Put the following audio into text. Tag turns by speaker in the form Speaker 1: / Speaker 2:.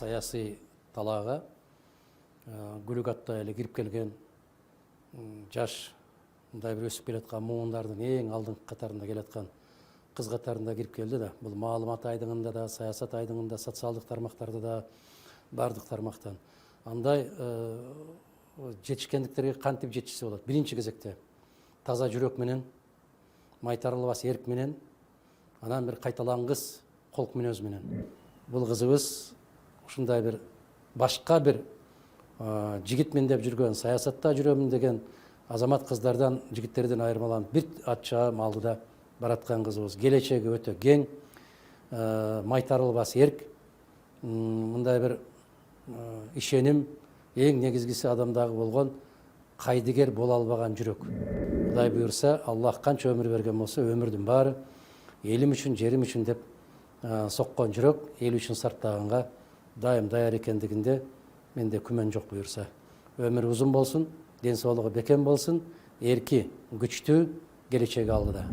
Speaker 1: саясий талаага күлүк аттай эле кирип келген жаш мындай бир өсүп келаткан муундардын эң алдыңкы катарында келаткан кыз катарында кирип келди да. Бул маалымат айдыңында да, саясат айдыңында, социалдык тармактарда да, бардык тармактан. Андай жетишкендиктерге кантип жетишсе болот? Биринчи кезекте таза жүрөк менен, майтарылбас эрк менен, анан бир кайталангыс колк мүнөз менен. Бул кызыбыз ушундай бир башка бир жигитмен деп жүргөн, саясатта жүрөмүн деген азамат кыздардан, жигиттерден айырмаланып бир ачча алдыда бараткан кызыбыз. Келечеги өтө кең, майтарылбас эрк, мындай бир ишеним, эң негизгиси адамдагы болгон кайдыгер боло албаган жүрөк. Кудай буйрса, Аллах канча өмүр берген болсо, өмүрдүн баары элим үчүн, жерим үчүн деп соккон жүрөк, эл үчүн сарптаганга дайым даяр экендигинде менде күмөн жок буйрса. Өмүрү узун болсун, ден соолугу бекем болсун, эрки, күчтүү, келечеги алдыда.